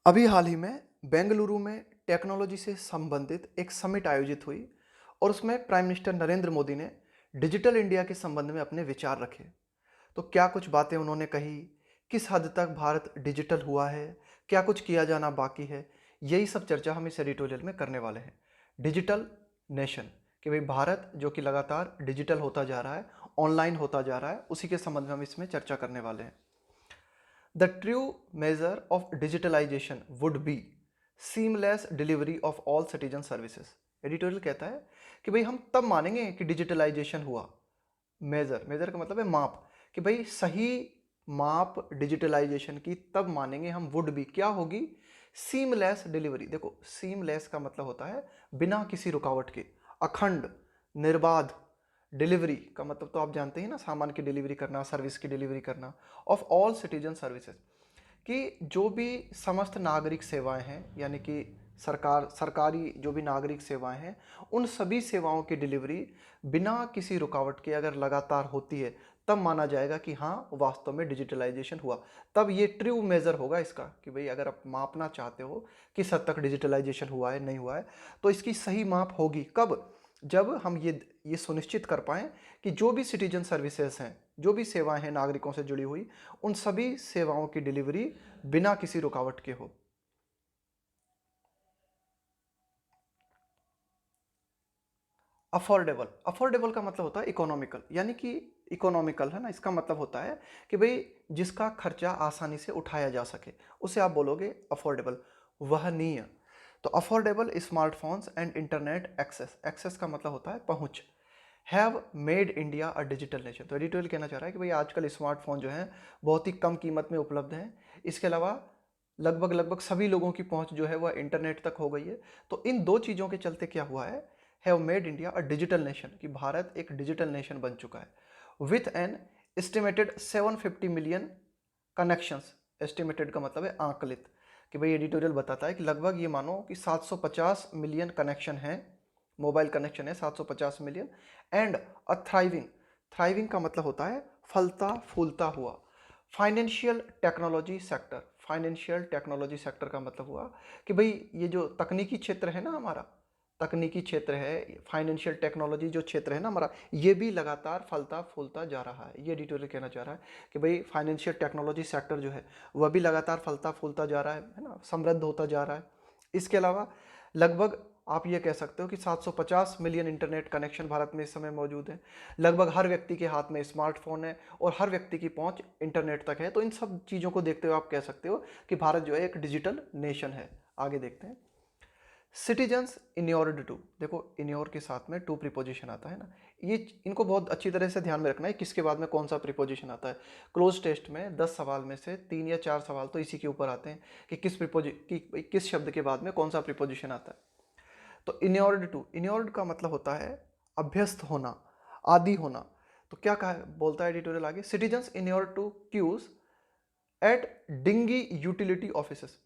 अभी हाल ही में बेंगलुरु में टेक्नोलॉजी से संबंधित एक समिट आयोजित हुई और उसमें प्राइम मिनिस्टर नरेंद्र मोदी ने डिजिटल इंडिया के संबंध में अपने विचार रखे। तो क्या कुछ बातें उन्होंने कही, किस हद तक भारत डिजिटल हुआ है, क्या कुछ किया जाना बाकी है, यही सब चर्चा हम इस एडिटोरियल में करने वाले हैं। डिजिटल नेशन कि भाई भारत जो कि लगातार डिजिटल होता जा रहा है, ऑनलाइन होता जा रहा है, उसी के संबंध में हम इसमें चर्चा करने वाले हैं। The true measure of digitalization would be seamless delivery of all citizen services। Editorial कहता है कि भाई हम तब मानेंगे कि डिजिटलाइजेशन हुआ। मेजर का मतलब है माप, कि भाई सही माप डिजिटलाइजेशन की तब मानेंगे हम। वुड बी क्या होगी? Seamless delivery. देखो, सीमलेस का मतलब होता है बिना किसी रुकावट के, अखंड, निर्बाध। डिलीवरी का मतलब तो आप जानते हैं ना, सामान की डिलीवरी करना, सर्विस की डिलीवरी करना। ऑफ ऑल सिटीजन सर्विसेज, कि जो भी समस्त नागरिक सेवाएं हैं, यानी कि सरकारी जो भी नागरिक सेवाएं हैं, उन सभी सेवाओं की डिलीवरी बिना किसी रुकावट के अगर लगातार होती है, तब माना जाएगा कि हाँ वास्तव में डिजिटलाइजेशन हुआ। तब ये ट्रू मेजर होगा इसका, कि भाई अगर आप मापना चाहते हो किस हद तक डिजिटलाइजेशन हुआ है नहीं हुआ है, तो इसकी सही माप होगी कब? जब हम ये सुनिश्चित कर पाएं कि जो भी सिटीजन सर्विसेज हैं, जो भी सेवाएं हैं नागरिकों से जुड़ी हुई, उन सभी सेवाओं की डिलीवरी बिना किसी रुकावट के हो। अफोर्डेबल, अफोर्डेबल का मतलब होता है इकोनॉमिकल, यानी कि इकोनॉमिकल है ना, इसका मतलब होता है कि भाई जिसका खर्चा आसानी से उठाया जा सके, उसे आप बोलोगे अफोर्डेबल, वहनीय। तो affordable smartphones and internet access, access का मतलब होता है पहुंच। Have made India a digital nation. तो एडिटोरियल कहना चाह रहा है कि भाई आजकल स्मार्टफोन जो है बहुत ही कम कीमत में उपलब्ध हैं। इसके अलावा लगभग लगभग सभी लोगों की पहुंच जो है वह इंटरनेट तक हो गई है। तो इन दो चीज़ों के चलते क्या हुआ है, have made India a digital nation, कि भारत एक डिजिटल नेशन बन चुका है। With an estimated 750 million connections. Estimated का मतलब है आंकलित, कि भाई एडिटोरियल बताता है कि लगभग ये मानो कि 750 मिलियन कनेक्शन हैं, मोबाइल कनेक्शन है 750 million. And a thriving, thriving का मतलब होता है फलता फूलता हुआ। Financial technology sector, financial technology sector का मतलब हुआ कि भाई ये जो तकनीकी क्षेत्र है ना हमारा, तकनीकी क्षेत्र है, फाइनेंशियल टेक्नोलॉजी जो क्षेत्र है ना हमारा, ये भी लगातार फलता फूलता जा रहा है। ये एडिटोरियल कहना चाह रहा है कि भाई फाइनेंशियल टेक्नोलॉजी सेक्टर जो है वह भी लगातार फलता फूलता जा रहा है ना, समृद्ध होता जा रहा है। इसके अलावा लगभग आप ये कह सकते हो कि 750 मिलियन इंटरनेट कनेक्शन भारत में इस समय मौजूद है। लगभग हर व्यक्ति के हाथ में स्मार्टफोन है और हर व्यक्ति की पहुंच इंटरनेट तक है। तो इन सब चीज़ों को देखते हुए आप कह सकते हो कि भारत जो है एक डिजिटल नेशन है। आगे देखते हैं। सिटीजन्स इन्योर्ड टू, देखो इन्योर के साथ में टू प्रीपोजिशन आता है ना, ये इनको बहुत अच्छी तरह से ध्यान में रखना है किसके बाद में कौन सा प्रीपोजिशन आता है। क्लोज टेस्ट में 10 सवाल में से 3 या 4 सवाल तो इसी के ऊपर आते हैं कि किस शब्द के बाद में कौन सा प्रीपोजिशन आता है। तो इन्योर्ड टू, इन्योर्ड का मतलब होता है अभ्यस्त होना, आदि होना। तो क्या कहा बोलता है एडिटोरियल आगे, citizens inured to queues at dingy utility offices.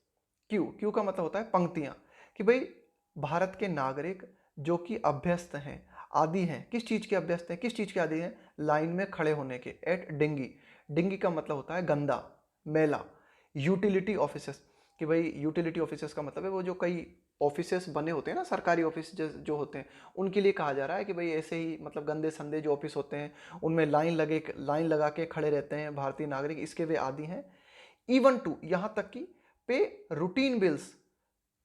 Queue, queue का मतलब होता है पंक्तियां, कि भाई भारत के नागरिक जो कि अभ्यस्त हैं, आदि हैं, किस चीज के अभ्यस्त हैं, किस चीज के आदि हैं, लाइन में खड़े होने के। एट डिंगी, डिंगी का मतलब होता है गंदा, मैला। यूटिलिटी ऑफिसेस, कि भाई यूटिलिटी ऑफिसेस का मतलब है वो जो कई ऑफिसेस बने होते हैं ना, सरकारी ऑफिस जो होते हैं, उनके लिए कहा जा रहा है कि भाई ऐसे ही मतलब गंदे संदे जो ऑफिस होते हैं उनमें लाइन लगा के खड़े रहते हैं भारतीय नागरिक, इसके वे आदि हैं। इवन टू, यहां तक कि pay routine bills,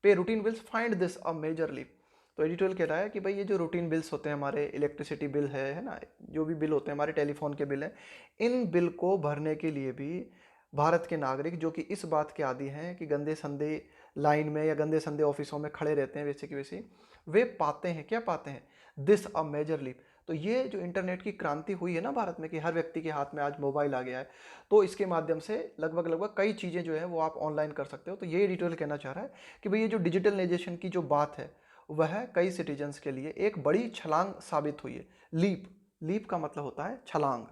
pay routine bills find this a major leap. तो एडिटोरियल कह रहा है कि भाई ये जो रूटीन बिल्स होते हैं हमारे, इलेक्ट्रिसिटी बिल है ना, जो भी बिल होते हैं हमारे, टेलीफोन के बिल हैं, इन बिल को भरने के लिए भी भारत के नागरिक जो कि इस बात के आदी हैं कि गंदे संदे लाइन में या गंदे संदे ऑफिसों में खड़े रहते हैं वैसे की वैसे, वे पाते हैं, क्या पाते हैं, दिस अ मेजर लीप। तो ये जो इंटरनेट की क्रांति हुई है ना भारत में, कि हर व्यक्ति के हाथ में आज मोबाइल आ गया है, तो इसके माध्यम से लगभग लगभग कई चीज़ें जो है वो आप ऑनलाइन कर सकते हो। तो ये एडिटोरियल कहना चाह रहा है कि भाई ये जो डिजिटलाइजेशन की जो बात है वह कई सिटीजन्स के लिए एक बड़ी छलांग साबित हुई है। लीप, लीप का मतलब होता है छलांग।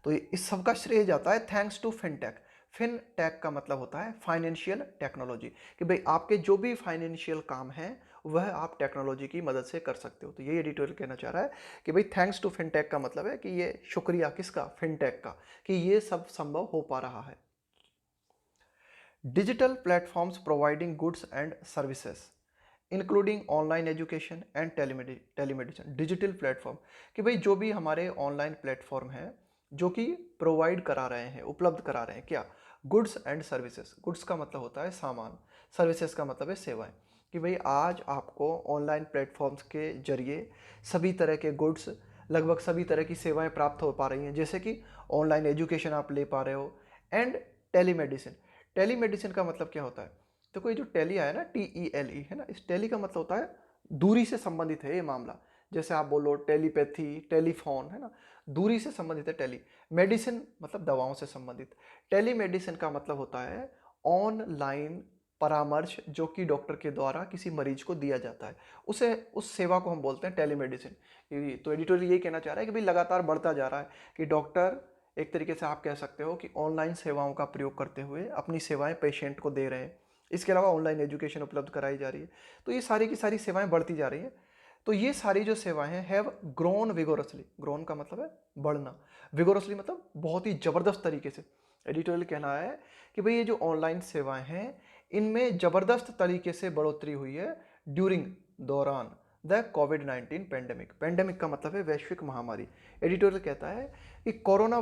तो इस सब का श्रेय जाता है थैंक्स टू फिनटेक। फिनटेक का मतलब होता है फाइनेंशियल टेक्नोलॉजी, कि भाई आपके जो भी फाइनेंशियल काम है वह आप टेक्नोलॉजी की मदद से कर सकते हो। तो ये एडिटोरियल कहना चाह रहा है कि भाई थैंक्स टू फिनटेक का मतलब है कि ये शुक्रिया किसका, फिनटेक का, कि ये सब संभव हो पा रहा है। Digital platforms providing goods and services including online education and telemedicine. Digital platform कि भाई जो भी हमारे ऑनलाइन प्लेटफॉर्म हैं जो कि प्रोवाइड करा रहे हैं, उपलब्ध करा रहे हैं क्या, गुड्स एंड सर्विसेज। गुड्स का मतलब होता है सामान, सर्विसेज का मतलब है सेवाएं। कि भाई आज आपको ऑनलाइन प्लेटफॉर्म्स के जरिए सभी तरह के गुड्स, लगभग सभी तरह की सेवाएं प्राप्त हो पा रही हैं, जैसे कि ऑनलाइन एजुकेशन आप ले पा रहे हो एंड टेलीमेडिसिन। टेलीमेडिसिन का मतलब क्या होता है, तो कोई जो टेली आया ना, TELE है ना, इस टेली का मतलब होता है दूरी से संबंधित है ये मामला। जैसे आप बोलो टेलीपैथी, टेलीफोन, है ना, दूरी से संबंधित है टेली। मेडिसिन मतलब दवाओं से संबंधित। टेलीमेडिसिन का मतलब होता है ऑनलाइन परामर्श जो कि डॉक्टर के द्वारा किसी मरीज को दिया जाता है, उसे, उस सेवा को हम बोलते हैं टेलीमेडिसिन। तो एडिटोरियल यही कहना चाह रहा है कि भाई लगातार बढ़ता जा रहा है कि डॉक्टर, एक तरीके से आप कह सकते हो कि ऑनलाइन सेवाओं का प्रयोग करते हुए अपनी सेवाएं पेशेंट को दे रहे हैं। इसके अलावा ऑनलाइन एजुकेशन उपलब्ध कराई जा रही है। तो ये सारी की सारी सेवाएं बढ़ती जा रही हैं। तो ये सारी जो सेवाएं हैं हैव ग्रोन विगोरसली। ग्रोन का मतलब है बढ़ना, विगोरसली मतलब बहुत ही जबरदस्त तरीके से। एडिटोरियल कहना है कि भाई ये जो ऑनलाइन सेवाएं हैं इनमें जबरदस्त तरीके से बढ़ोतरी हुई है ड्यूरिंग, दौरान द कोविड-19 पेंडेमिक। पेंडेमिक का मतलब है वैश्विक महामारी। एडिटोरियल कहता है कि कोरोना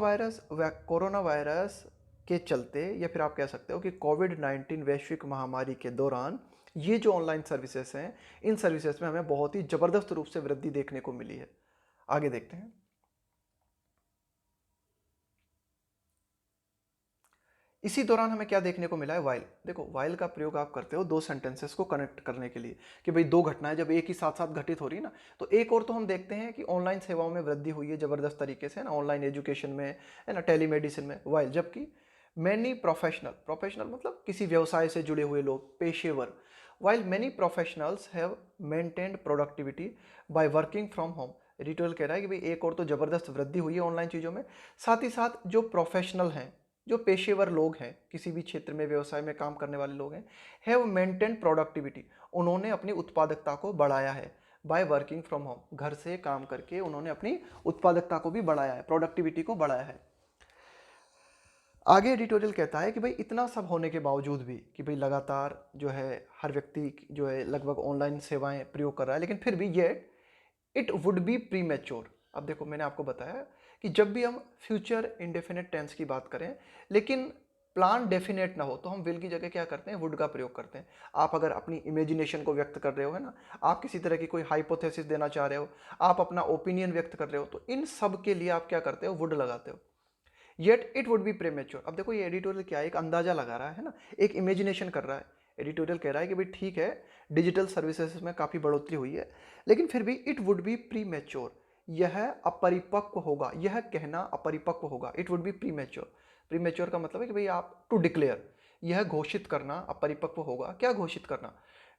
वायरस के चलते, या फिर आप कह सकते हो कि कोविड-19 वैश्विक महामारी के दौरान ये जो ऑनलाइन सर्विसेज हैं, इन सर्विसेज में हमें बहुत ही जबरदस्त रूप से वृद्धि देखने को मिली है। आगे देखते हैं। इसी दौरान हमें क्या देखने को मिला है, वाइल। देखो वाइल का प्रयोग आप करते हो दो सेंटेंसेस को कनेक्ट करने के लिए कि भाई दो घटनाएं जब एक ही साथ साथ घटित हो रही है ना, तो एक और तो हम देखते हैं कि ऑनलाइन सेवाओं में वृद्धि हुई है जबरदस्त तरीके से, है ना, ऑनलाइन एजुकेशन में, है ना, टेलीमेडिसिन में। वाइल जबकि मैनी प्रोफेशनल, प्रोफेशनल मतलब किसी व्यवसाय से जुड़े हुए लोग, पेशेवर, while many professionals have maintained productivity by working from home. Editorial कह रहा है कि भाई एक और तो जबरदस्त वृद्धि हुई है ऑनलाइन चीज़ों में, साथ ही साथ जो प्रोफेशनल हैं, जो पेशेवर लोग हैं, किसी भी क्षेत्र में व्यवसाय में काम करने वाले लोग हैं, हैव मेंटेन प्रोडक्टिविटी, उन्होंने अपनी उत्पादकता को बढ़ाया है। बाय वर्किंग फ्रॉम होम, घर से काम करके उन्होंने अपनी उत्पादकता को भी बढ़ाया है, प्रोडक्टिविटी को बढ़ाया है। आगे एडिटोरियल कहता है कि भाई इतना सब होने के बावजूद भी, कि भाई लगातार जो है हर व्यक्ति जो है लगभग ऑनलाइन सेवाएं प्रयोग कर रहा है, लेकिन फिर भी ये it would be pre mature. अब देखो मैंने आपको बताया कि जब भी हम फ्यूचर इंडेफिनिट टेंस की बात करें लेकिन प्लान डेफिनेट ना हो, तो हम विल की जगह क्या करते हैं, वुड का प्रयोग करते हैं। आप अगर अपनी इमेजिनेशन को व्यक्त कर रहे हो, है ना, आप किसी तरह की कोई हाइपोथेसिस देना चाह रहे हो, आप अपना ओपिनियन व्यक्त कर रहे हो, तो इन सब के लिए आप क्या करते हो, वुड लगाते हो। Yet it would be premature. अब देखो ये एडिटोरियल क्या है, एक अंदाजा लगा रहा है ना, एक इमेजिनेशन कर रहा है। एडिटोरियल कह रहा है कि भाई ठीक है, डिजिटल सर्विसेज में काफ़ी बढ़ोतरी हुई है, लेकिन फिर भी it would be pre mature, यह अपरिपक्व होगा, यह कहना अपरिपक्व होगा। It would be pre mature. Pre mature का मतलब है कि भाई आप टू डिक्लेयर, यह घोषित करना अपरिपक्व होगा। क्या घोषित करना,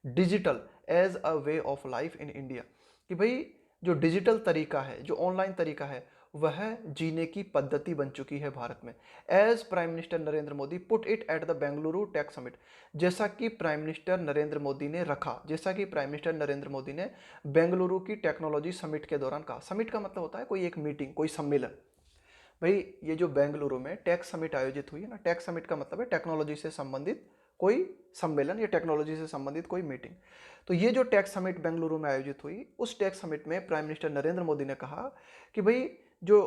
digital as a way of life in India. कि भाई जो डिजिटल तरीका है, जो ऑनलाइन तरीका है, वह जीने की पद्धति बन चुकी है भारत में। As prime minister Narendra Modi put it at the Bengaluru tech summit. जैसा कि प्राइम मिनिस्टर नरेंद्र मोदी ने रखा, जैसा कि प्राइम मिनिस्टर नरेंद्र मोदी ने बेंगलुरु की टेक्नोलॉजी समिट के दौरान कहा। समिट का मतलब होता है कोई एक मीटिंग, कोई सम्मेलन। भाई ये जो बेंगलुरु में टेक समिट आयोजित हुई है ना, टेक समिट का मतलब है टेक्नोलॉजी से संबंधित कोई सम्मेलन या टेक्नोलॉजी से संबंधित कोई मीटिंग। तो ये जो टेक समिट बेंगलुरु में आयोजित हुई, उस टेक समिट में प्राइम मिनिस्टर नरेंद्र मोदी ने कहा कि भाई जो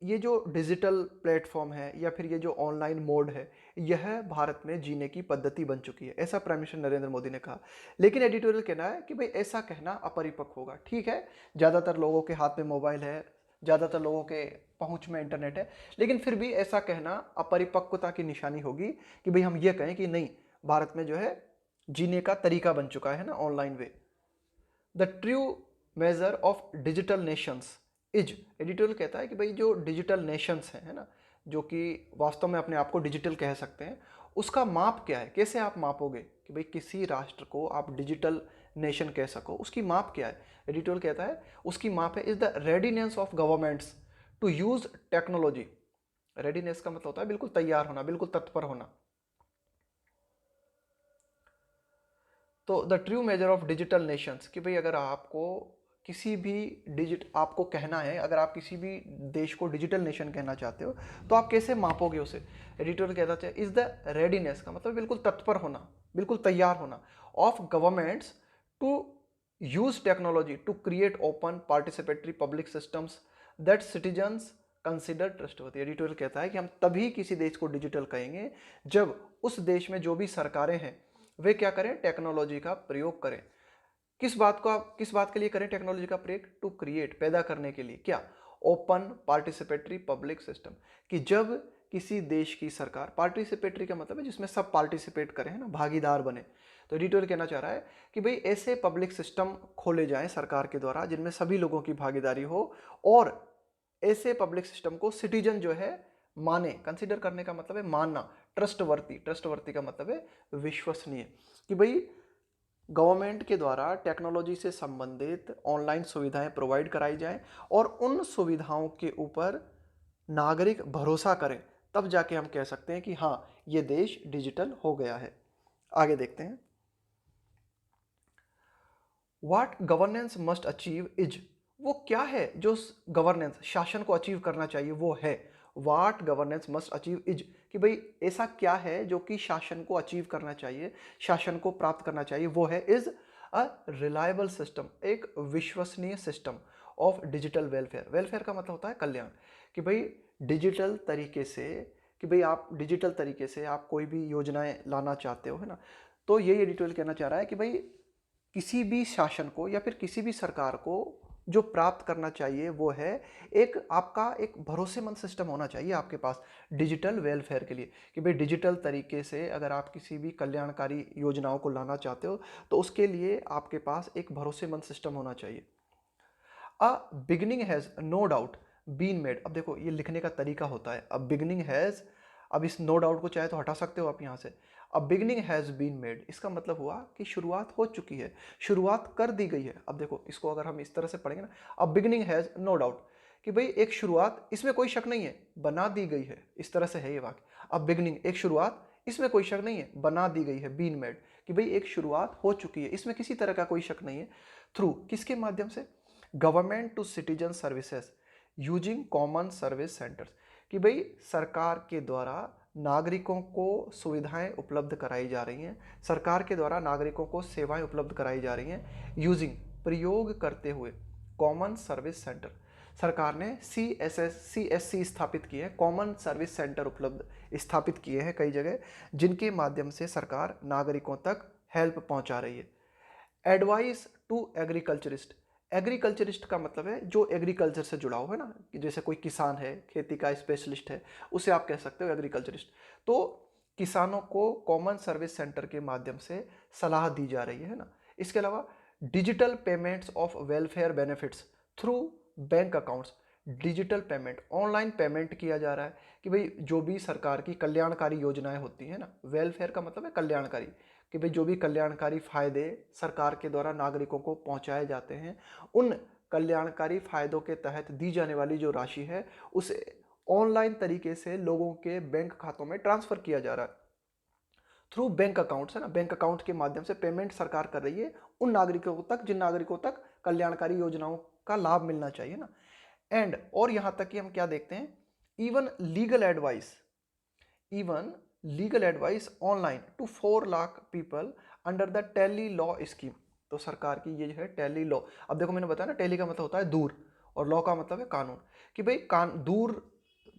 ये जो डिजिटल प्लेटफॉर्म है या फिर ये जो ऑनलाइन मोड है, यह भारत में जीने की पद्धति बन चुकी है, ऐसा प्राइम मिनिस्टर नरेंद्र मोदी ने कहा। लेकिन एडिटोरियल कहना है कि भाई ऐसा कहना अपरिपक्व होगा। ठीक है, ज़्यादातर लोगों के हाथ में मोबाइल है, ज़्यादातर लोगों के पहुंच में इंटरनेट है, लेकिन फिर भी ऐसा कहना अपरिपक्वता की निशानी होगी कि भाई हम ये कहें कि नहीं, भारत में जो है जीने का तरीका बन चुका है ना online way. The true measure of digital Nations is, editorial कहता है कि भाई जो डिजिटल नेशंस हैं, है ना, जो कि वास्तव में अपने आप को डिजिटल कह सकते हैं, उसका माप क्या है, कैसे आप मापोगे कि भाई किसी राष्ट्र को आप डिजिटल नेशन कह सको, उसकी माप क्या है। एडिटोरियल कहता है उसकी माप है is the readiness of governments to use technology. Readiness का मतलब होता है बिल्कुल तैयार होना, बिल्कुल तत्पर होना। तो the true measure of digital Nations, कि भाई अगर आपको किसी भी आपको कहना है, अगर आप किसी भी देश को डिजिटल नेशन कहना चाहते हो तो आप कैसे मापोगे उसे? एडिटोरियल कहता है इज द रेडीनेस का मतलब बिल्कुल तत्पर होना, बिल्कुल तैयार होना of governments to use technology to create open participatory public systems that citizens consider trustworthy. Editorial कहता है कि हम तभी किसी देश को डिजिटल कहेंगे जब उस देश में जो भी सरकारें हैं वे क्या करें? टेक्नोलॉजी का प्रयोग करें। किस बात के लिए करें टेक्नोलॉजी का प्रयोग? टू क्रिएट, पैदा करने के लिए। क्या? ओपन पार्टिसिपेटरी पब्लिक सिस्टम, कि जब किसी देश की सरकार, पार्टिसिपेटरी का मतलब है जिसमें सब पार्टिसिपेट करें, है ना, भागीदार बने। तो एडिटोरियल कहना चाह रहा है कि भाई ऐसे पब्लिक सिस्टम खोले जाएं सरकार के द्वारा जिनमें सभी लोगों की भागीदारी हो, और ऐसे पब्लिक सिस्टम को सिटीजन जो है माने। कंसिडर करने का मतलब है मानना। ट्रस्टवर्ती का मतलब है विश्वसनीय, कि भाई गवर्नमेंट के द्वारा टेक्नोलॉजी से संबंधित ऑनलाइन सुविधाएं प्रोवाइड कराई जाएं और उन सुविधाओं के ऊपर नागरिक भरोसा करें, तब जाके हम कह सकते हैं कि हाँ ये देश डिजिटल हो गया है। आगे देखते हैं। What governance must achieve is, वो क्या है जो गवर्नेंस, शासन को अचीव करना चाहिए, वो है। What governance must achieve is, कि भाई ऐसा क्या है जो कि शासन को अचीव करना चाहिए, शासन को प्राप्त करना चाहिए, वो है इज अ रिलायबल सिस्टम, एक विश्वसनीय system of digital welfare. Welfare का मतलब होता है कल्याण, कि भाई डिजिटल तरीके से, कि भाई आप डिजिटल तरीके से आप कोई भी योजनाएं लाना चाहते हो, है ना। तो यही एडिटोरियल कहना चाह रहा है कि भाई किसी भी शासन को या फिर किसी भी सरकार को जो प्राप्त करना चाहिए वो है एक आपका एक भरोसेमंद सिस्टम होना चाहिए आपके पास डिजिटल वेलफेयर के लिए, कि भाई डिजिटल तरीके से अगर आप किसी भी कल्याणकारी योजनाओं को लाना चाहते हो तो उसके लिए आपके पास एक भरोसेमंद सिस्टम होना चाहिए। A beginning has no doubt been made, अब देखो ये लिखने का तरीका होता है। अब बिगनिंग हैज़, अब इस नो डाउट को चाहे तो हटा सकते हो आप यहाँ से। अब बिगनिंग हैज़ बीन मेड, इसका मतलब हुआ कि शुरुआत हो चुकी है, शुरुआत कर दी गई है। अब देखो इसको अगर हम इस तरह से पढ़ेंगे ना, अब बिगनिंग हैज़ नो डाउट, कि भाई एक शुरुआत, इसमें कोई शक नहीं है, बना दी गई है, इस तरह से है ये वाक्य। अब बिगनिंग एक शुरुआत, इसमें कोई शक नहीं है, बना दी गई है, बीन मेड, कि भाई एक शुरुआत हो चुकी है, इसमें किसी तरह का कोई शक नहीं है। थ्रू, किसके माध्यम से? Government to citizen services using common service centres, कि भाई सरकार के द्वारा नागरिकों को सुविधाएं उपलब्ध कराई जा रही हैं, सरकार के द्वारा नागरिकों को सेवाएं उपलब्ध कराई जा रही हैं, यूजिंग प्रयोग करते हुए कॉमन सर्विस सेंटर। सरकार ने CSC स्थापित किए हैं, कॉमन सर्विस सेंटर उपलब्ध स्थापित किए हैं कई जगह, जिनके माध्यम से सरकार नागरिकों तक हेल्प पहुंचा रही है। एडवाइस टू एग्रीकल्चरिस्ट, एग्रीकल्चरिस्ट का मतलब है जो एग्रीकल्चर से जुड़ा हो, है ना, कि जैसे कोई किसान है, खेती का स्पेशलिस्ट है, उसे आप कह सकते हो एग्रीकल्चरिस्ट। तो किसानों को कॉमन सर्विस सेंटर के माध्यम से सलाह दी जा रही है ना। इसके अलावा digital payments of welfare benefits through bank accounts, digital payment, online payment किया जा रहा है, कि भाई जो भी सरकार की कल्याणकारी योजनाएं होती हैं ना, वेलफेयर का मतलब है कल्याणकारी, कि भाई जो भी कल्याणकारी फायदे सरकार के द्वारा नागरिकों को पहुंचाए जाते हैं, उन कल्याणकारी फायदों के तहत दी जाने वाली जो राशि है उसे ऑनलाइन तरीके से लोगों के बैंक खातों में ट्रांसफर किया जा रहा है थ्रू बैंक अकाउंट्स, है ना। बैंक अकाउंट के माध्यम से पेमेंट सरकार कर रही है उन नागरिकों तक जिन नागरिकों तक कल्याणकारी योजनाओं का लाभ मिलना चाहिए ना। एंड, और यहां तक कि हम क्या देखते हैं, even legal advice online to 4 lakh people under the tele law scheme. तो सरकार की ये है टेली लॉ। अब देखो मैंने बताया ना, टेली का मतलब होता है दूर और लॉ का मतलब है कानून, कि भाई दूर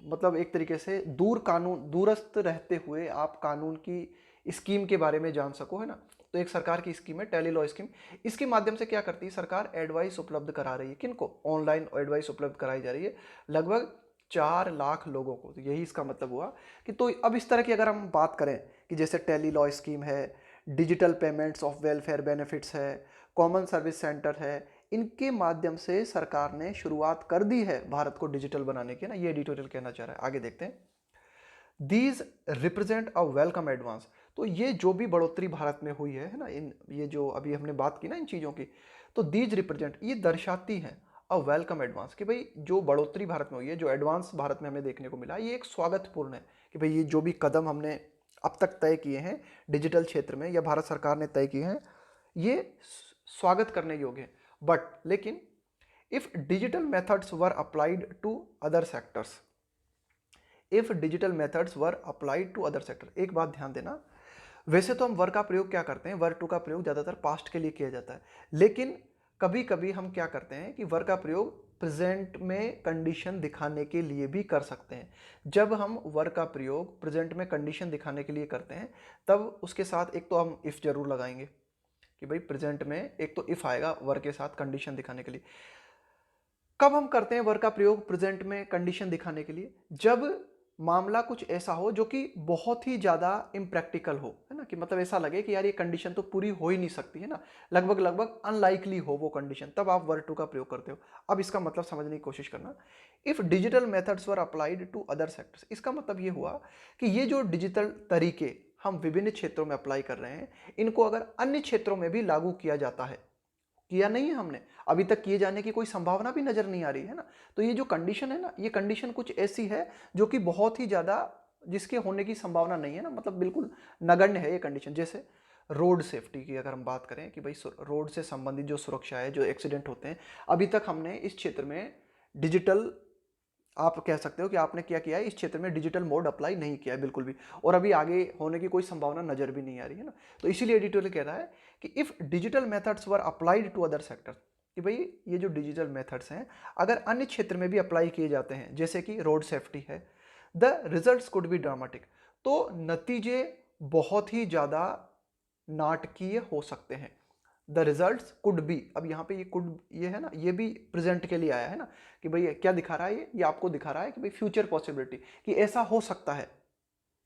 मतलब एक तरीके से दूर, कानून दूरस्थ रहते हुए आप कानून की स्कीम के बारे में जान सको, है ना। तो एक सरकार की स्कीम है टेली लॉ स्कीम। इसके माध्यम से क्या करती है सरकार? एडवाइस उपलब्ध करा रही है, किनको? ऑनलाइन एडवाइस उपलब्ध कराई जा रही है लगभग 4 लाख लोगों को। तो यही इसका मतलब हुआ कि, तो अब इस तरह की अगर हम बात करें कि जैसे टेली लॉ स्कीम है, digital payments of welfare benefits है, कॉमन सर्विस सेंटर है, इनके माध्यम से सरकार ने शुरुआत कर दी है भारत को डिजिटल बनाने की ना, ये एडिटोरियल कहना चाह रहा है। आगे देखते हैं। These represent a welcome advance, तो ये जो भी बढ़ोतरी भारत में हुई है ना, इन ये जो अभी हमने बात की ना इन चीज़ों की, तो दीज रिप्रेजेंट, ये दर्शाती हैं अ वेलकम एडवांस, कि भाई जो बढ़ोतरी भारत में हुई है, जो एडवांस भारत में हमें देखने को मिला, ये एक स्वागतपूर्ण है, कि भाई ये जो भी कदम हमने अब तक तय किए हैं डिजिटल क्षेत्र में या भारत सरकार ने तय किए हैं, ये स्वागत करने योग्य है। बट लेकिन if digital methods were applied to other sectors, if digital methods were applied to other sector. एक बात ध्यान देना, वैसे तो हम वर का प्रयोग क्या करते हैं, वर टू का प्रयोग ज़्यादातर पास्ट के लिए किया जाता है, लेकिन कभी कभी हम क्या करते हैं कि वर का प्रयोग प्रेजेंट में कंडीशन दिखाने के लिए भी कर सकते हैं। जब हम वर का प्रयोग प्रेजेंट में कंडीशन दिखाने के लिए करते हैं तब उसके साथ एक तो हम इफ़ जरूर लगाएंगे कि भाई प्रेजेंट में एक तो इफ़ आएगा वर के साथ कंडीशन दिखाने के लिए। कब हम करते हैं वर का प्रयोग प्रेजेंट में कंडीशन दिखाने के लिए, जब मामला कुछ ऐसा हो जो कि बहुत ही ज़्यादा इम्प्रैक्टिकल हो, है ना, कि मतलब ऐसा लगे कि यार ये कंडीशन तो पूरी हो ही नहीं सकती है ना, लगभग लगभग अनलाइकली हो वो कंडीशन, तब आप वर टू का प्रयोग करते हो। अब इसका मतलब समझने की कोशिश करना, if digital methods were applied to other sectors, इसका मतलब ये हुआ कि ये जो डिजिटल तरीके हम विभिन्न क्षेत्रों में अप्लाई कर रहे हैं, इनको अगर अन्य क्षेत्रों में भी लागू किया जाता है, किया नहीं है हमने अभी तक, किए जाने की कोई संभावना भी नजर नहीं आ रही है ना, तो ये जो कंडीशन है ना, ये कंडीशन कुछ ऐसी है जो कि बहुत ही ज्यादा, जिसके होने की संभावना नहीं है ना, मतलब बिल्कुल नगण्य है ये कंडीशन। जैसे रोड सेफ्टी की अगर हम बात करें कि भाई रोड से संबंधित जो सुरक्षा है, जो एक्सीडेंट होते हैं, अभी तक हमने इस क्षेत्र में डिजिटल, आप कह सकते हो कि आपने क्या किया है, इस क्षेत्र में डिजिटल मोड अप्लाई नहीं किया है बिल्कुल भी, और अभी आगे होने की कोई संभावना नजर भी नहीं आ रही है ना। तो इसीलिए एडिटोरियल कह रहा है कि if digital methods were applied to other sector, कि भाई ये जो डिजिटल मेथड्स हैं अगर अन्य क्षेत्र में भी अप्लाई किए जाते हैं, जैसे कि रोड सेफ्टी है, the results could be dramatic, तो नतीजे बहुत ही ज्यादा नाटकीय हो सकते हैं। द रिजल्ट्स कुड बी, अब यहाँ पे ये कुड, ये है ना, ये भी प्रेजेंट के लिए आया है ना, कि भाई क्या दिखा रहा है, ये आपको दिखा रहा है कि भाई फ्यूचर पॉसिबिलिटी, कि ऐसा हो सकता है।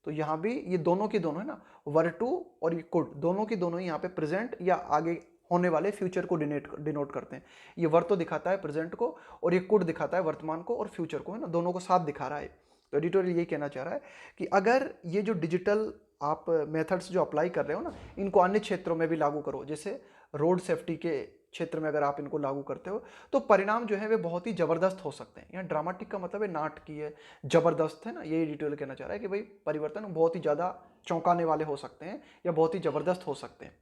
तो यहाँ भी ये दोनों की दोनों है ना, वर टू और ये कुड, दोनों की दोनों यहाँ पे प्रेजेंट या आगे होने वाले फ्यूचर को डिनोट करते हैं। ये वर तो दिखाता है प्रेजेंट को, और ये कुड दिखाता है वर्तमान को और फ्यूचर को, है ना, दोनों को साथ दिखा रहा है। तो एडिटोरियल यही कहना चाह रहा है कि अगर ये जो डिजिटल आप मेथड्स जो अप्लाई कर रहे हो ना, इनको अन्य क्षेत्रों में भी लागू करो, जैसे रोड सेफ्टी के क्षेत्र में अगर आप इनको लागू करते हो, तो परिणाम जो है वे बहुत ही जबरदस्त हो सकते हैं। यहाँ ड्रामेटिक का मतलब है नाटकीय, जबरदस्त, है ना, ये डिटेल कहना चाह रहा है कि भाई परिवर्तन बहुत ही ज्यादा चौंकाने वाले हो सकते हैं या बहुत ही जबरदस्त हो सकते हैं।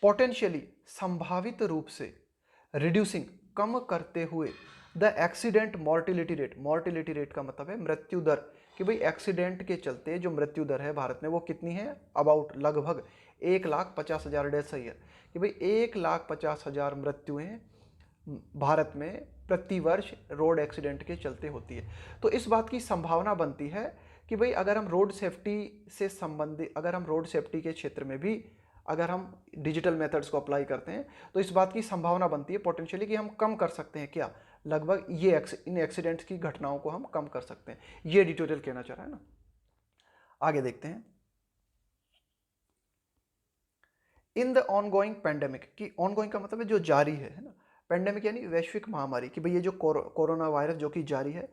पोटेंशियली, संभावित रूप से, रिड्यूसिंग, कम करते हुए, the accident mortality rate, mortality rate का मतलब है मृत्यु दर, कि भाई एक्सीडेंट के चलते जो मृत्यु दर है भारत में वो कितनी है, अबाउट लगभग 1,50,000 डेथ ईयर, कि भाई 1,50,000 मृत्युएं भारत में प्रतिवर्ष रोड एक्सीडेंट के चलते होती है। तो इस बात की संभावना बनती है कि भाई अगर हम रोड सेफ्टी से संबंधित, अगर हम रोड सेफ्टी के क्षेत्र में भी अगर हम डिजिटल मेथड्स को अप्लाई करते हैं, तो इस बात की संभावना बनती है पोटेंशियली कि हम कम कर सकते हैं, क्या, लगभग ये इन एक्सीडेंट्स की घटनाओं को हम कम कर सकते हैं। ये एडिटोरियल कहना चाह रहा है ना। आगे देखते हैं, इन द ऑनगोइंग पेंडेमिक, कि ऑनगोइंग का मतलब है जो जारी है ना, पेंडेमिक यानी वैश्विक महामारी, कि भाई ये जो कोरोना वायरस जो कि जारी है,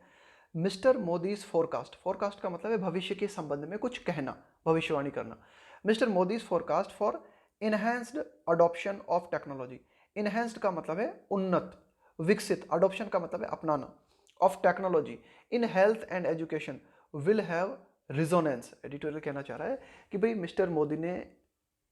मिस्टर मोदीज फोरकास्ट, फोरकास्ट का मतलब है भविष्य के संबंध में कुछ कहना, भविष्यवाणी करना। Mister Modi's forecast for enhanced adoption of technology, enhanced का मतलब है उन्नत, विकसित, अडॉप्शन का मतलब है अपनाना, of technology in health and education will have resonance. Editorial कहना चाह रहा है कि भाई मिस्टर मोदी ने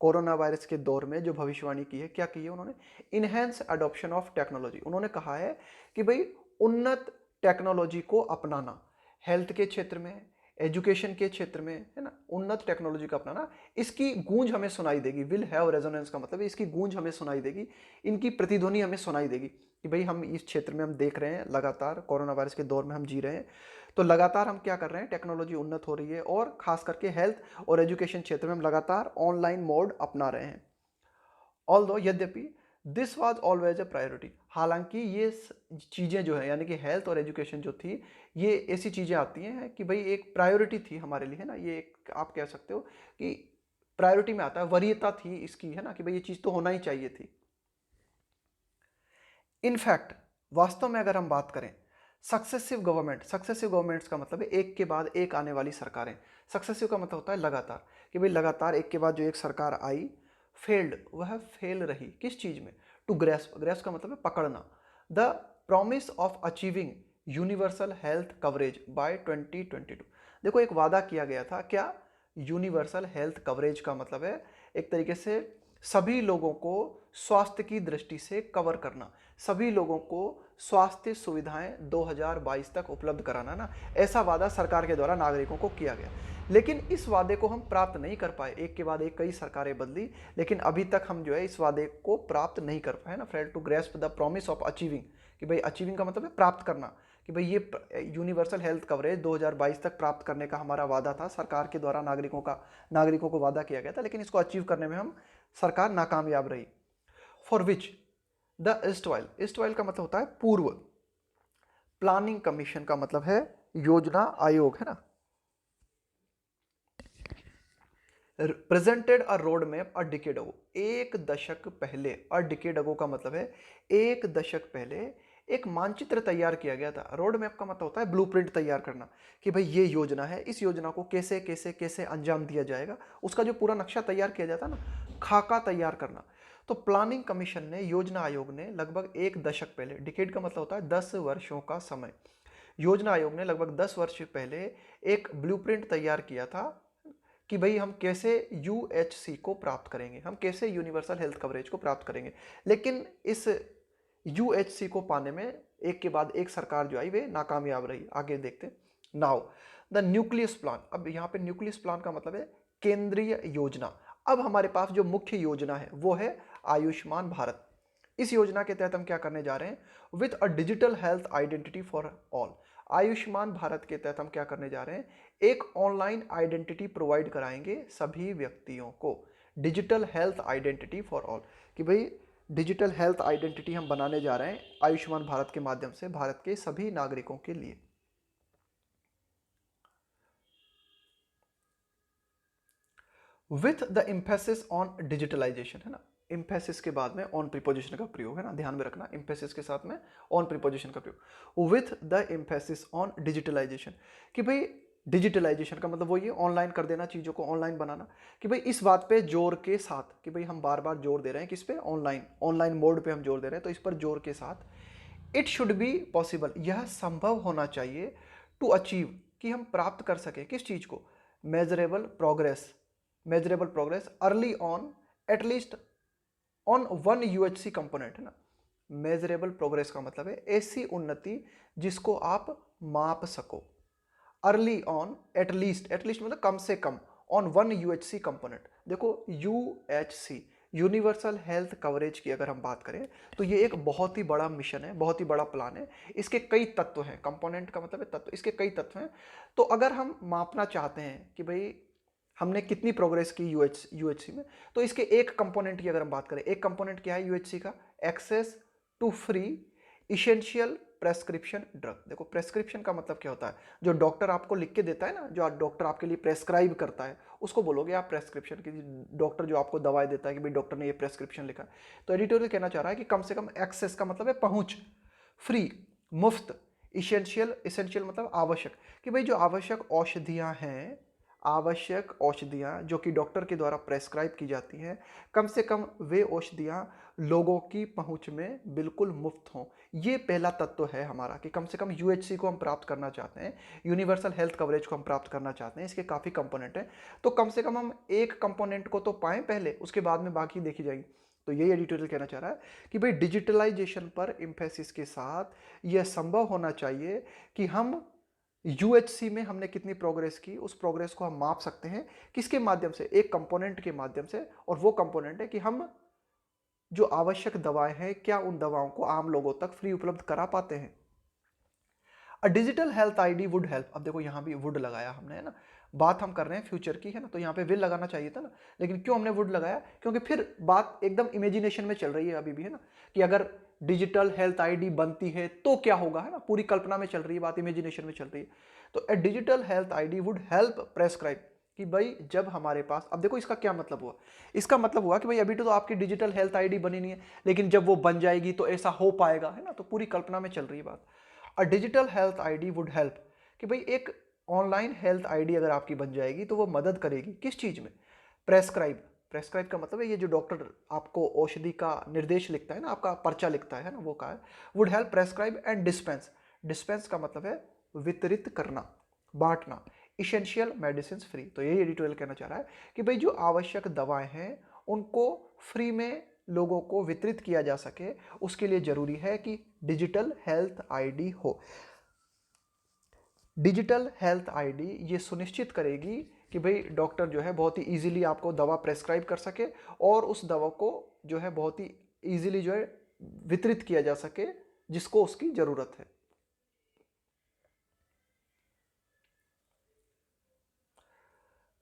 कोरोना वायरस के दौर में जो भविष्यवाणी की है, क्या की है उन्होंने, इनहेंस अडॉप्शन ऑफ टेक्नोलॉजी, उन्होंने कहा है कि भाई उन्नत टेक्नोलॉजी को अपनाना, हेल्थ के क्षेत्र में, एजुकेशन के क्षेत्र में, है ना, उन्नत टेक्नोलॉजी का अपनाना, इसकी गूंज हमें सुनाई देगी। विल हैव रेजोनेंस का मतलब है इसकी गूंज हमें सुनाई देगी, इनकी प्रतिध्वनि हमें सुनाई देगी कि भाई हम इस क्षेत्र में हम देख रहे हैं, लगातार कोरोना वायरस के दौर में हम जी रहे हैं, तो लगातार हम क्या कर रहे हैं, टेक्नोलॉजी उन्नत हो रही है और खास करके हेल्थ और एजुकेशन क्षेत्र में हम लगातार ऑनलाइन मोड अपना रहे हैं। ऑल्दो, यद्यपि, this was always a priority, हालांकि ये चीज़ें जो है यानी कि हेल्थ और एजुकेशन जो थी, ये ऐसी चीज़ें आती हैं कि भाई एक प्रायोरिटी थी हमारे लिए, है ना, ये एक आप कह सकते हो कि प्रायोरिटी में आता है, वरीयता थी इसकी, है ना, कि भाई ये चीज़ तो होना ही चाहिए थी। इनफैक्ट, वास्तव में अगर हम बात करें, सक्सेसिव गवर्नमेंट, सक्सेसिव गवर्नमेंट्स का मतलब है एक के बाद एक आने वाली सरकारें, सक्सेसिव का मतलब होता है लगातार, कि भाई लगातार एक के बाद जो एक सरकार आई, फेल्ड, वह फेल रही किस चीज में, टू ग्रेस्प, ग्रेस्प का मतलब है पकड़ना, the promise of achieving universal health coverage by 2022। देखो एक वादा किया गया था, क्या, यूनिवर्सल हेल्थ कवरेज का मतलब है एक तरीके से सभी लोगों को स्वास्थ्य की दृष्टि से कवर करना, सभी लोगों को स्वास्थ्य सुविधाएं 2022 तक उपलब्ध कराना ना, ऐसा वादा सरकार के द्वारा नागरिकों को किया गया। लेकिन इस वादे को हम प्राप्त नहीं कर पाए, एक के बाद एक कई सरकारें बदली, लेकिन अभी तक हम जो है इस वादे को प्राप्त नहीं कर पाए ना। Fail to grasp the promise of achieving, कि भाई अचीविंग का मतलब है प्राप्त करना, कि भाई ये यूनिवर्सल हेल्थ कवरेज 2022 तक प्राप्त करने का हमारा वादा था, सरकार के द्वारा नागरिकों को वादा किया गया था, लेकिन इसको अचीव करने में हम सरकार नाकामयाब रही। फॉर विच द इस्टवाइल का मतलब होता है पूर्व, प्लानिंग कमीशन का मतलब है योजना आयोग, है ना, presented a road map a decade ago, एक दशक पहले। अ डिकेड अगो का मतलब है एक दशक पहले एक मानचित्र तैयार किया गया था। रोड मैप का मतलब होता है ब्लूप्रिंट तैयार करना, कि भाई ये योजना है, इस योजना को कैसे कैसे कैसे अंजाम दिया जाएगा, उसका जो पूरा नक्शा तैयार किया जाता है ना, खाका तैयार करना। तो प्लानिंग कमीशन ने, योजना आयोग ने लगभग एक दशक पहले, डिकेड का मतलब होता है 10 वर्षों का समय, योजना आयोग ने लगभग 10 वर्ष पहले एक ब्लूप्रिंट तैयार किया था कि भाई हम कैसे यूएचसी को प्राप्त करेंगे, हम कैसे यूनिवर्सल हेल्थ कवरेज को प्राप्त करेंगे। लेकिन इस यूएचसी को पाने में एक के बाद एक सरकार जो आई वे नाकामयाब रही। आगे देखते नाउ द न्यूक्लियस प्लान। अब यहाँ पे न्यूक्लियस प्लान का मतलब है केंद्रीय योजना। अब हमारे पास जो मुख्य योजना है वो है आयुष्मान भारत। इस योजना के तहत हम क्या करने जा रहे हैं, with a digital health identity for all. Ayushman Bharat के तहत हम क्या करने जा रहे हैं, एक ऑनलाइन आइडेंटिटी प्रोवाइड कराएंगे सभी व्यक्तियों को, digital health identity for all, कि भाई डिजिटल हेल्थ आइडेंटिटी हम बनाने जा रहे हैं आयुष्मान भारत के माध्यम से भारत के सभी नागरिकों के लिए। With the emphasis on digitalisation, है ना, एम्फेसिस के बाद में ऑन प्रीपोजिशन का प्रयोग है ना, ध्यान में रखना, एम्फेसिस के साथ में ऑन प्रीपोजिशन का प्रयोग। With the emphasis on digitalisation, कि भाई डिजिटलाइजेशन का मतलब वही है ऑनलाइन कर देना, चीज़ों को ऑनलाइन बनाना, कि भाई इस बात पे जोर के साथ, कि भाई हम बार बार जोर दे रहे हैं किस पे, ऑनलाइन मोड पे हम जोर दे रहे हैं, तो इस पर जोर के साथ इट शुड बी पॉसिबल, यह संभव होना चाहिए, टू अचीव, कि हम प्राप्त कर सकें किस चीज़ को, measurable progress early on at least on one UHC component, है ना। मेजरेबल प्रोग्रेस का मतलब है ऐसी उन्नति जिसको आप माप सको, अर्ली ऑन एटलीस्ट मतलब कम से कम, ऑन वन यूएचसी कंपोनेंट। देखो यूएचसी, यूनिवर्सल हेल्थ कवरेज की अगर हम बात करें तो ये एक बहुत ही बड़ा मिशन है, बहुत ही बड़ा प्लान है, इसके कई तत्व हैं, कंपोनेंट का मतलब है तत्व, इसके कई तत्व हैं। तो अगर हम मापना चाहते हैं कि भाई हमने कितनी प्रोग्रेस की यूएचसी में, तो इसके एक कंपोनेंट की अगर हम बात करें, एक कंपोनेंट क्या है यूएचसी का, access to free essential prescription drug. देखो प्रेस्क्रिप्शन का मतलब क्या होता है, जो डॉक्टर आपको लिख के देता है ना, जो डॉक्टर आपके लिए प्रेस्क्राइब करता है उसको बोलोगे आप प्रेस्क्रिप्शन की। डॉक्टर जो आपको दवाई देता है कि भाई डॉक्टर ने ये प्रेस्क्रिप्शन लिखा है। तो एडिटोरियल कहना चाह रहा है कि कम से कम एक्सेस का मतलब है पहुंच, फ्री मुफ्त, इसेंशियल मतलब आवश्यक, कि भाई जो आवश्यक औषधियां हैं, आवश्यक औषधियाँ जो कि डॉक्टर के द्वारा प्रेस्क्राइब की जाती हैं, कम से कम वे औषधियाँ लोगों की पहुंच में बिल्कुल मुफ्त हों। ये पहला तत्व है हमारा, कि कम से कम यूएचसी को हम प्राप्त करना चाहते हैं, यूनिवर्सल हेल्थ कवरेज को हम प्राप्त करना चाहते हैं। इसके काफ़ी कंपोनेंट हैं, तो कम से कम हम एक कंपोनेंट को तो पाएँ पहले, उसके बाद में बाकी देखी जाएगी। तो यही एडिटोरियल कहना चाह रहा है कि भाई डिजिटलाइजेशन पर एम्फेसिस के साथ यह संभव होना चाहिए कि हम यूएचसी में हमने कितनी प्रोग्रेस की, उस प्रोग्रेस को हम माप सकते हैं किसके माध्यम से, एक कंपोनेंट के माध्यम से, और वो कंपोनेंट है कि हम जो आवश्यक दवाएं हैं क्या उन दवाओं को आम लोगों तक फ्री उपलब्ध करा पाते हैं। A digital health ID would help. अब देखो यहाँ भी वुड लगाया हमने, है ना, बात हम कर रहे हैं फ्यूचर की, है ना, तो यहाँ पे विल लगाना चाहिए था ना, लेकिन क्यों हमने वुड लगाया, क्योंकि फिर बात एकदम इमेजिनेशन में चल रही है अभी भी, है ना, कि अगर डिजिटल हेल्थ आईडी बनती है तो क्या होगा, है ना, पूरी कल्पना में चल रही है बात, इमेजिनेशन में चल रही है। तो a digital health ID would help prescribe, कि भाई जब हमारे पास, अब देखो इसका क्या मतलब हुआ, इसका मतलब हुआ कि भाई अभी तो आपकी डिजिटल हेल्थ आईडी बनी नहीं है, लेकिन जब वो बन जाएगी तो ऐसा हो पाएगा, है ना, तो पूरी कल्पना में चल रही है बात। A digital health ID would help, कि भाई एक ऑनलाइन हेल्थ आईडी अगर आपकी बन जाएगी तो वो मदद करेगी किस चीज़ में, प्रेस्क्राइब का मतलब है ये जो डॉक्टर आपको औषधि का निर्देश लिखता है ना, आपका पर्चा लिखता है ना, वो का है। Would help prescribe and dispense, dispense का मतलब है वितरित करना, बांटना, इसेंशियल मेडिसिन फ्री। तो यही एडिटोरियल कहना चाह रहा है कि भाई जो आवश्यक दवाएं हैं उनको फ्री में लोगों को वितरित किया जा सके, उसके लिए जरूरी है कि डिजिटल हेल्थ आईडी हो। डिजिटल हेल्थ आईडी ये सुनिश्चित करेगी कि भाई डॉक्टर जो है बहुत ही इजीली आपको दवा प्रेस्क्राइब कर सके और उस दवा को जो है बहुत ही इजीली जो है वितरित किया जा सके जिसको उसकी जरूरत है।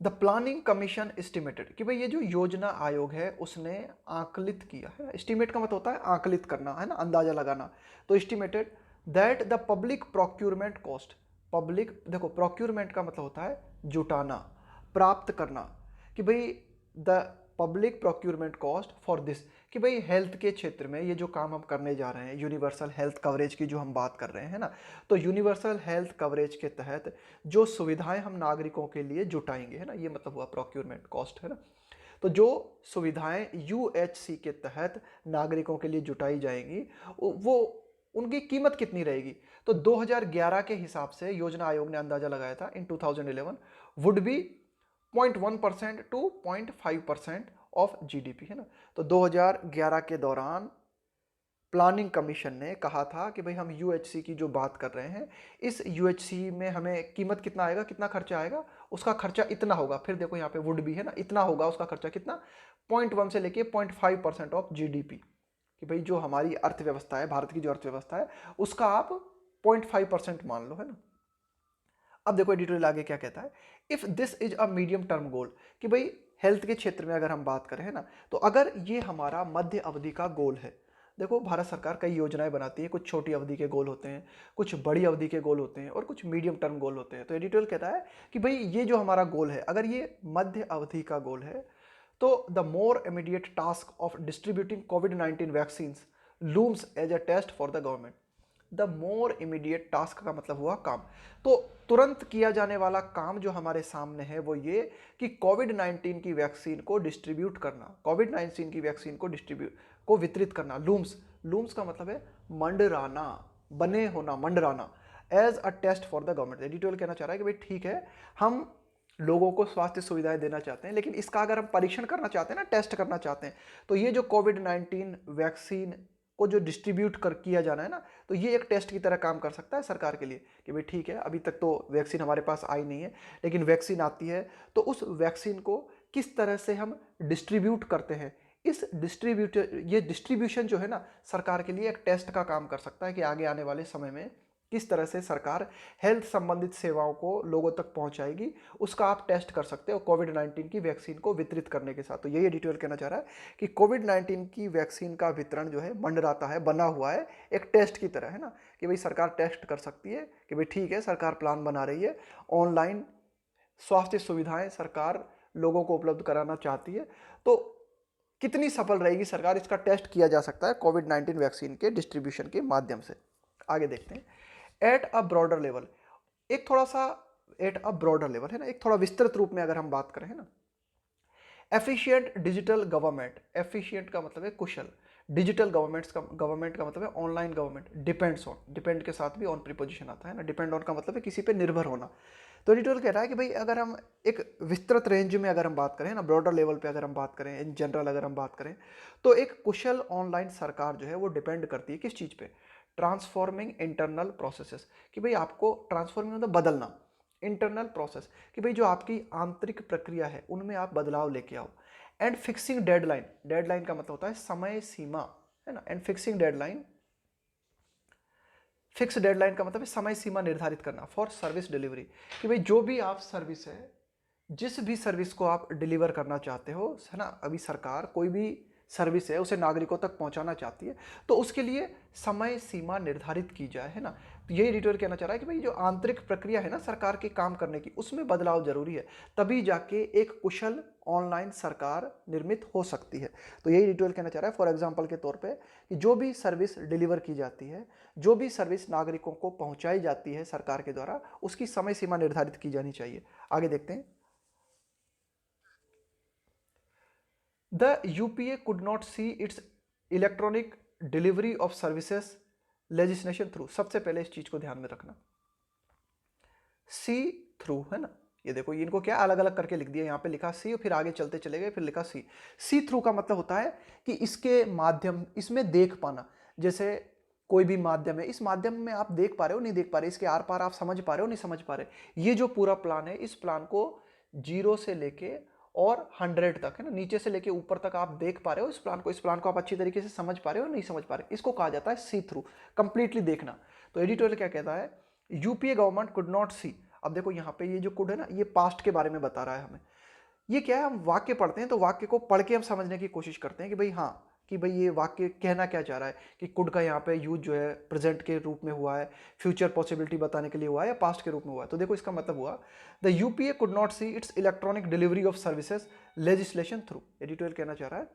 द प्लानिंग कमीशन एस्टिमेटेड कि भाई ये जो योजना आयोग है उसने आकलित किया है। एस्टिमेट का मतलब होता है आकलित करना, है ना, अंदाजा लगाना। तो estimated that the public procurement cost, public देखो प्रोक्यूरमेंट का मतलब होता है जुटाना, प्राप्त करना, कि भाई the public procurement cost for this, कि भाई हेल्थ के क्षेत्र में ये जो काम हम करने जा रहे हैं, यूनिवर्सल हेल्थ कवरेज की जो हम बात कर रहे हैं ना, तो यूनिवर्सल हेल्थ कवरेज के तहत जो सुविधाएं हम नागरिकों के लिए जुटाएंगे, है ना, ये मतलब हुआ प्रोक्यूरमेंट कॉस्ट, है ना। तो जो सुविधाएं यूएचसी के तहत नागरिकों के लिए जुटाई जाएंगी वो उनकी कीमत कितनी रहेगी। तो 2011 के हिसाब से योजना आयोग ने अंदाजा लगाया था in 2011 would be 0.1% to 0.5% of GDP, है ना। तो 2011 के दौरान प्लानिंग कमीशन ने कहा था कि भाई हम यूएचसी की जो बात कर रहे हैं, इस यूएचसी में हमें कीमत कितना आएगा, कितना खर्चा आएगा, उसका खर्चा इतना होगा। फिर देखो यहाँ पे वुड भी है ना, इतना होगा उसका खर्चा, कितना, 0.1 से लेके 0.5% ऑफ जीडीपी, कि भाई जो हमारी अर्थव्यवस्था है, भारत की जो अर्थव्यवस्था है, उसका आप 0.5% मान लो, है ना। अब देखो एडिटोरियल आगे क्या कहता है, if this is a medium term goal, कि भाई हेल्थ के क्षेत्र में अगर हम बात करें, है ना, तो अगर ये हमारा मध्य अवधि का गोल है, देखो भारत सरकार कई योजनाएं बनाती है, कुछ छोटी अवधि के गोल होते हैं, कुछ बड़ी अवधि के गोल होते हैं और कुछ मीडियम टर्म गोल होते हैं। तो एडिटोरियल कहता है कि भाई ये जो हमारा गोल है, अगर ये मध्य अवधि का गोल है, तो the more immediate task of distributing कोविड-19 vaccine looms as a test for the government. The more immediate task का मतलब हुआ काम, तो तुरंत किया जाने वाला काम जो हमारे सामने है वो ये कि कोविड-19 की वैक्सीन को डिस्ट्रीब्यूट करना, कोविड-19 की वैक्सीन को वितरित करना। लूम्स, लूम्स का मतलब है मंडराना, बने होना, मंडराना, as a test for the government. Editorial कहना चाह रहा है कि भाई ठीक है, हम लोगों को स्वास्थ्य सुविधाएं देना चाहते हैं, लेकिन इसका अगर हम परीक्षण करना चाहते हैं ना, टेस्ट करना चाहते हैं, तो ये जो कोविड-19 वैक्सीन को जो डिस्ट्रीब्यूट कर किया जाना है ना, तो ये एक टेस्ट की तरह काम कर सकता है सरकार के लिए, कि भाई ठीक है अभी तक तो वैक्सीन हमारे पास आई नहीं है, लेकिन वैक्सीन आती है तो उस वैक्सीन को किस तरह से हम डिस्ट्रीब्यूट करते हैं, इस ये डिस्ट्रीब्यूशन जो है ना, सरकार के लिए एक टेस्ट का काम कर सकता है कि आगे आने वाले समय में किस तरह से सरकार हेल्थ संबंधित सेवाओं को लोगों तक पहुंचाएगी, उसका आप टेस्ट कर सकते हो कोविड-19 की वैक्सीन को वितरित करने के साथ। तो यही एडिटोरियल कहना चाह रहा है कि कोविड-19 की वैक्सीन का वितरण जो है मंडराता है, बना हुआ है एक टेस्ट की तरह, है ना, कि भाई सरकार टेस्ट कर सकती है कि भाई ठीक है सरकार प्लान बना रही है, ऑनलाइन स्वास्थ्य सुविधाएं सरकार लोगों को उपलब्ध कराना चाहती है, तो कितनी सफल रहेगी सरकार, इसका टेस्ट किया जा सकता है कोविड-19 वैक्सीन के डिस्ट्रीब्यूशन के माध्यम से। आगे देखते हैं, एट अ ब्रॉडर लेवल, एक थोड़ा सा एट अ ब्रॉडर लेवल, है ना, एक थोड़ा विस्तृत रूप में अगर हम बात करें, है ना, एफिशिएंट डिजिटल गवर्नमेंट, एफिशिएंट का मतलब है कुशल, डिजिटल गवर्नमेंट का मतलब है online government, depends on, depend के साथ भी ऑन प्रीपोजिशन आता है ना, डिपेंड ऑन का मतलब है किसी पे निर्भर होना। तो एडिटोरियल कह रहा है कि भाई अगर हम एक विस्तृत रेंज में अगर हम बात करें ना, ब्रॉडर लेवल पे अगर हम बात करें, इन जनरल अगर हम बात करें, तो एक कुशल ऑनलाइन सरकार जो है वो डिपेंड करती है किस चीज़ पे, ट्रांसफॉर्मिंग इंटरनल प्रोसेसेस, कि भाई आपको ट्रांसफॉर्मिंग मतलब बदलना, इंटरनल प्रोसेस, कि भाई जो आपकी आंतरिक प्रक्रिया है उनमें आप बदलाव लेके आओ, एंड फिक्सिंग डेडलाइन, डेडलाइन का मतलब होता है समय सीमा, है ना, and fixing deadline, fix deadline का मतलब है समय सीमा निर्धारित करना फॉर सर्विस डिलीवरी, कि भाई जो भी आप सर्विस है, जिस भी सर्विस को आप डिलीवर करना चाहते हो, है ना, अभी सरकार कोई भी सर्विस है उसे नागरिकों तक पहुंचाना चाहती है, तो उसके लिए समय सीमा निर्धारित की जाए, है ना। तो यही एडिटोरियल कहना चाह रहा है कि भाई जो आंतरिक प्रक्रिया है ना सरकार के काम करने की, उसमें बदलाव जरूरी है, तभी जाके एक कुशल ऑनलाइन सरकार निर्मित हो सकती है। तो यही एडिटोरियल कहना चाह रहा है फॉर एग्जाम्पल के तौर पर कि जो भी सर्विस डिलीवर की जाती है, जो भी सर्विस नागरिकों को पहुंचाई जाती है सरकार के द्वारा, उसकी समय सीमा निर्धारित की जानी चाहिए। आगे देखते हैं, The UPA could not see its electronic delivery of services legislation through, सबसे पहले इस चीज को ध्यान में रखना, सी थ्रू, है ना, ये देखो, ये इनको क्या अलग अलग करके लिख दिया, यहाँ पे लिखा सी, फिर आगे चलते चले गए, फिर लिखा सी। सी थ्रू का मतलब होता है कि इसके माध्यम, इसमें देख पाना। जैसे कोई भी माध्यम है, इस माध्यम में आप देख पा रहे हो नहीं देख पा रहे, इसके आर पार आप समझ पा रहे हो नहीं समझ पा रहे। ये जो पूरा प्लान है, इस प्लान को 0 से लेके और 100 तक, है ना, नीचे से लेके ऊपर तक आप देख पा रहे हो इस प्लान को। इस प्लान को आप अच्छी तरीके से समझ पा रहे हो नहीं समझ पा रहे, इसको कहा जाता है सी थ्रू, कंप्लीटली देखना। तो एडिटोरियल क्या कहता है, यूपीए गवर्नमेंट कुड नॉट सी। अब देखो यहाँ पे ये जो कुड है ना, ये पास्ट के बारे में बता रहा है हमें। ये क्या है, हम वाक्य पढ़ते हैं तो वाक्य को पढ़ के हम समझने की कोशिश करते हैं कि भाई हाँ, कि भाई ये वाक्य कहना क्या चाह रहा है, कि कुड का यहाँ पे यूज जो है प्रेजेंट के रूप में हुआ है, फ्यूचर पॉसिबिलिटी बताने के लिए हुआ है, या पास्ट के रूप में हुआ है। तो देखो इसका मतलब हुआ, the UPA could not see it's electronic delivery of services legislation through. Editorial कहना चाह रहा है,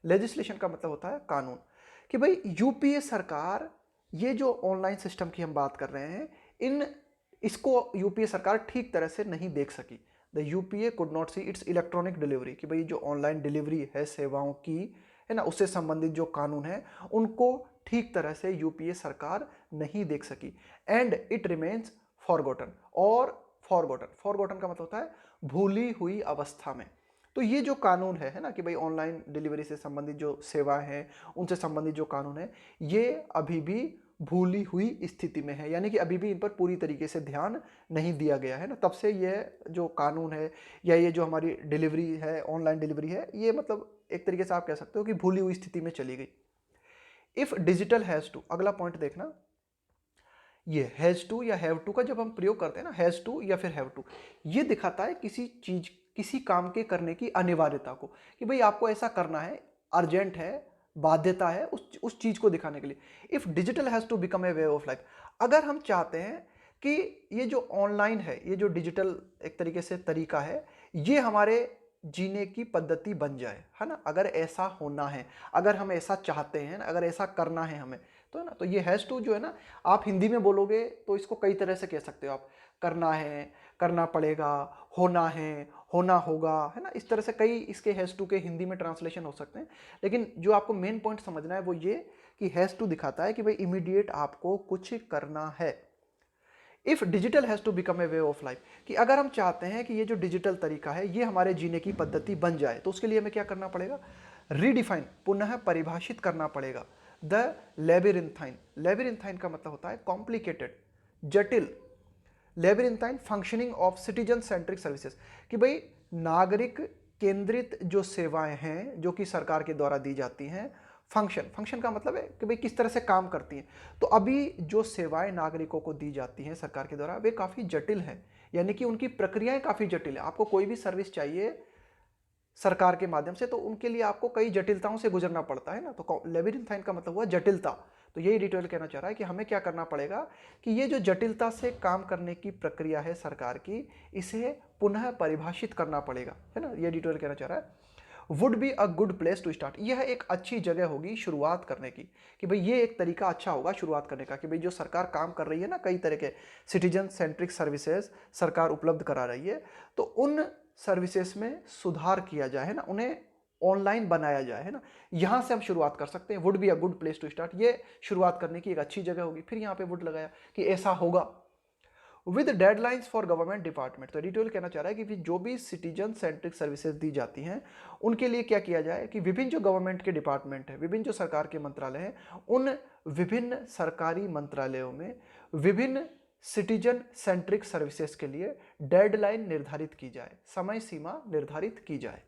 लेजिस्लेशन का मतलब होता है कानून, कि भाई यूपीए सरकार, ये जो ऑनलाइन सिस्टम की हम बात कर रहे हैं, इसको यूपीए सरकार ठीक तरह से नहीं देख सकी। The UPA could not see it's electronic delivery, कि भाई जो ऑनलाइन डिलीवरी है सेवाओं की, है ना, उससे संबंधित जो कानून है, उनको ठीक तरह से यूपीए सरकार नहीं देख सकी। एंड इट रिमेन्स फॉरगॉटन, और फॉरगॉटन का मतलब होता है भूली हुई अवस्था में। तो ये जो कानून है ना, कि भाई ऑनलाइन डिलीवरी से संबंधित जो सेवाएं हैं, उनसे संबंधित जो कानून है, ये अभी भी भूली हुई स्थिति में है, यानी कि अभी भी इन पर पूरी तरीके से ध्यान नहीं दिया गया है ना। तब से ये जो कानून है, या ये जो हमारी डिलीवरी है, ऑनलाइन डिलीवरी है, ये मतलब एक तरीके से आप कह सकते हो कि भूली हुई स्थिति में चली गई। इफ डिजिटल हैज टू, अगला पॉइंट देखना, ये हैज टू या हैव टू का जब हम प्रयोग करते हैं ना, हैज टू या फिर हैव टू, ये दिखाता है किसी चीज, किसी काम के करने की अनिवार्यता को, कि भाई आपको ऐसा करना है, अर्जेंट है, बाध्यता है उस चीज को दिखाने के लिए। If digital has to become a way of life, अगर हम चाहते हैं कि ये जो ऑनलाइन है, ये जो डिजिटल एक तरीके से तरीका है, ये हमारे जीने की पद्धति बन जाए, है ना, अगर ऐसा होना है, अगर हम ऐसा चाहते हैं, अगर ऐसा करना है हमें, तो है ना, तो ये हैज टू जो है ना, आप हिंदी में बोलोगे तो इसको कई तरह से कह सकते हो आप, करना है, करना पड़ेगा, होना है, होना होगा, है ना, इस तरह से कई इसके हैज टू के हिंदी में ट्रांसलेशन हो सकते हैं। लेकिन जो आपको मेन पॉइंट समझना है वो ये, कि हैज टू दिखाता है कि भाई इमीडिएट आपको कुछ करना है। If digital has to become a way of life, कि अगर हम चाहते हैं कि ये जो डिजिटल तरीका है ये हमारे जीने की पद्धति बन जाए, तो उसके लिए हमें क्या करना पड़ेगा, रीडिफाइन, पुनः परिभाषित करना पड़ेगा द लेबिरिंथाइन। लेबिरिंथाइन का मतलब होता है कॉम्प्लिकेटेड, जटिल, labyrinthine functioning of citizen centric services, कि भाई नागरिक केंद्रित जो सेवाएं हैं जो कि सरकार के द्वारा दी जाती हैं, फंक्शन का मतलब है कि भाई किस तरह से काम करती हैं। तो अभी जो सेवाएं नागरिकों को दी जाती हैं सरकार के द्वारा, वे काफ़ी जटिल हैं, यानी कि उनकी प्रक्रियाएं काफ़ी जटिल है। आपको कोई भी सर्विस चाहिए सरकार के माध्यम से, तो उनके लिए आपको कई जटिलताओं से गुजरना पड़ता है ना। तो लेबिरिंथाइन का मतलब हुआ जटिलता। तो यही डिटेल कहना चाह रहा है कि हमें क्या करना पड़ेगा, कि ये जो जटिलता से काम करने की प्रक्रिया है सरकार की, इसे पुनः परिभाषित करना पड़ेगा, है ना, ये डिटेल कहना चाह रहा है। Would be a good place to start, यह एक अच्छी जगह होगी शुरुआत करने की, कि भाई ये एक तरीका अच्छा होगा शुरुआत करने का, कि भाई जो सरकार काम कर रही है ना, कई तरह के सिटीजन सेंट्रिक सर्विसेज सरकार उपलब्ध करा रही है, तो उन सर्विसेज में सुधार किया जाए, है ना, उन्हें ऑनलाइन बनाया जाए, है ना, यहां से हम शुरुआत कर सकते हैं। Would be a good place to start, ये शुरुआत करने की एक अच्छी जगह होगी। फिर यहाँ पे वुड लगाया कि ऐसा होगा, with deadlines for government department. तो एडिटोरियल कहना चाह रहा है कि जो भी सिटीजन सेंट्रिक सर्विसेज दी जाती हैं, उनके लिए क्या किया जाए, कि विभिन्न जो गवर्नमेंट के डिपार्टमेंट है, विभिन्न जो सरकार के मंत्रालय हैं, उन विभिन्न सरकारी मंत्रालयों में विभिन्न सिटीजन सेंट्रिक सर्विसेज के लिए डेडलाइन निर्धारित की जाए, समय सीमा निर्धारित की जाए।